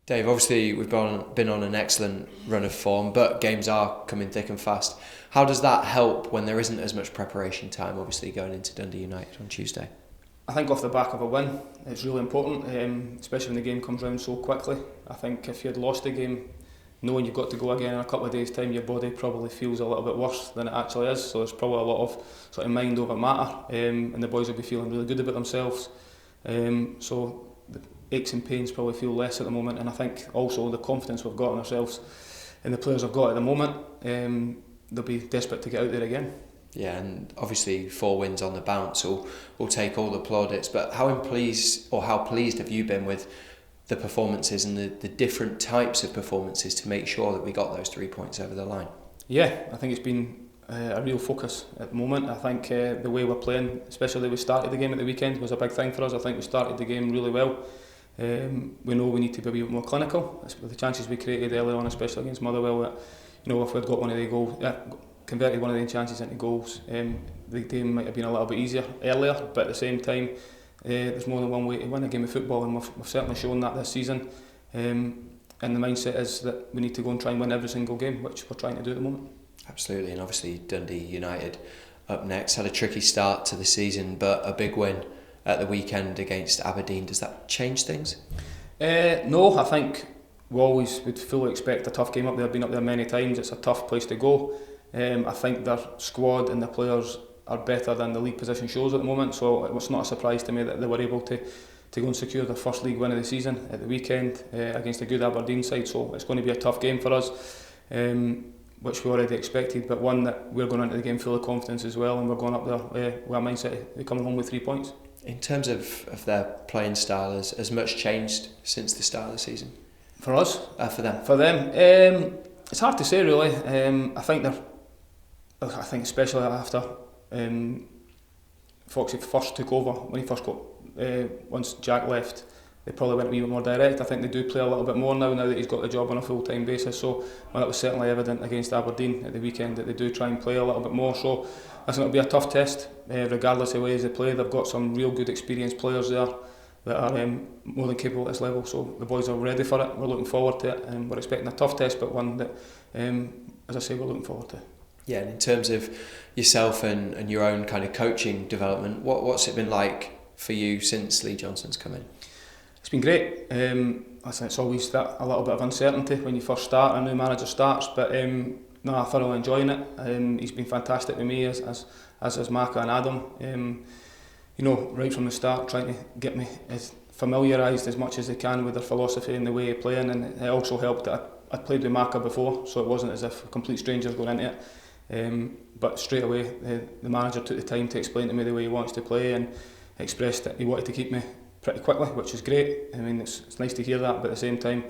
Dave, obviously we've been on an excellent run of form, but games are coming thick and fast. How does that help when there isn't as much preparation time, obviously going into Dundee United on Tuesday? I think off the back of a win, it's really important, especially when the game comes round so quickly. I think if you had lost the game, knowing you've got to go again in a couple of days' time, your body probably feels a little bit worse than it actually is. So there's probably a lot of sort of mind over matter, and the boys will be feeling really good about themselves. So the aches and pains probably feel less at the moment, and I think also the confidence we've got in ourselves and the players have got at the moment, they'll be desperate to get out there again. Yeah, and obviously 4 wins on the bounce will take all the plaudits, but how pleased have you been with the performances and the different types of performances to make sure that we got those 3 points over the line? Yeah, I think it's been a real focus at the moment. I think the way we're playing, especially the way we started the game at the weekend, was a big thing for us. I think we started the game really well. We know we need to be a bit more clinical with the chances we created early on, especially against Motherwell. That, if we'd got one of the goals, converted one of the chances into goals, the game might have been a little bit easier earlier. But at the same time, there's more than one way to win a game of football, and we've certainly shown that this season. And the mindset is that we need to go and try and win every single game, which we're trying to do at the moment. Absolutely, and obviously Dundee United up next had a tricky start to the season, but a big win at the weekend against Aberdeen. Does that change things? No, I think we'd fully expect a tough game up there. I've been up there many times. It's a tough place to go. I think their squad and the players are better than the league position shows at the moment, so it's not a surprise to me that they were able to go and secure their first league win of the season at the weekend against a good Aberdeen side. So it's going to be a tough game for us, which we already expected, but one that we're going into the game full of confidence as well, and we're going up there with a mindset of coming home with 3 points. In terms of their playing style, has much changed since the start of the season? For us? For them? For them? It's hard to say really. I think especially after Foxy first took over, when he first got, once Jack left, they probably went a wee bit more direct. I think they do play a little bit more now that he's got the job on a full-time basis. So that was certainly evident against Aberdeen at the weekend, that they do try and play a little bit more. So that's going to be a tough test, regardless of ways they play. They've got some real good experienced players there that are more than capable at this level. So the boys are ready for it. We're looking forward to it, and we're expecting a tough test, but one that, as I say, we're looking forward to. Yeah, and in terms of yourself and your own kind of coaching development, what's it been like for you since Lee Johnson's come in? It's been great. I think it's always a little bit of uncertainty when you first start, a new manager starts, but I'm thoroughly enjoying it. He's been fantastic with me, as is Maka and Adam. Right from the start, trying to get me as familiarised as much as they can with their philosophy and the way of playing, and it also helped that I'd played with Maka before, so it wasn't as if complete strangers going into it. But straight away, the manager took the time to explain to me the way he wants to play, and expressed that he wanted to keep me pretty quickly, which is great. I mean, it's nice to hear that, but at the same time,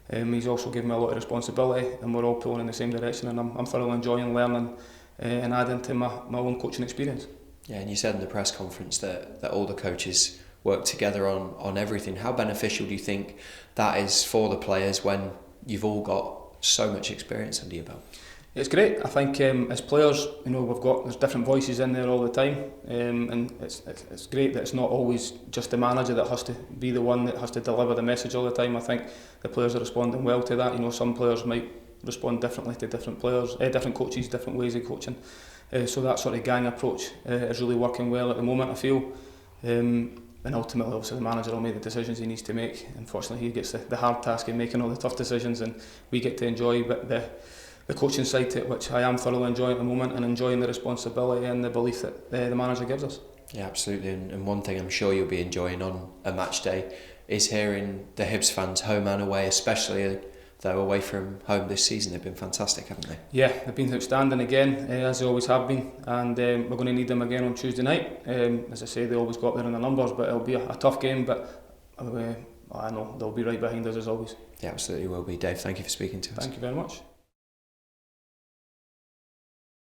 he's also given me a lot of responsibility, and we're all pulling in the same direction, and I'm thoroughly enjoying learning and adding to my own coaching experience. Yeah, and you said in the press conference that all the coaches work together on everything. How beneficial do you think that is for the players when you've all got so much experience under your belt? It's great. I think as players, there's different voices in there all the time, and it's great that it's not always just the manager that has to be the one that has to deliver the message all the time. I think the players are responding well to that. Some players might respond differently to different players, different coaches, different ways of coaching. So that sort of gang approach is really working well at the moment, I feel. And ultimately, obviously, the manager will make the decisions he needs to make. Unfortunately, he gets the hard task of making all the tough decisions, and we get to enjoy the coaching side to it, which I am thoroughly enjoying at the moment, and enjoying the responsibility and the belief that the manager gives us. Yeah, absolutely. And one thing I'm sure you'll be enjoying on a match day is hearing the Hibs fans home and away, especially though away from home this season. They've been fantastic, haven't they? Yeah, they've been outstanding again, as they always have been, and we're going to need them again on Tuesday night. As I say, they always go up there in the numbers, but it'll be a tough game, but I know they'll be right behind us as always. Yeah, absolutely will be. Dave, thank you for speaking to us. Thank you very much.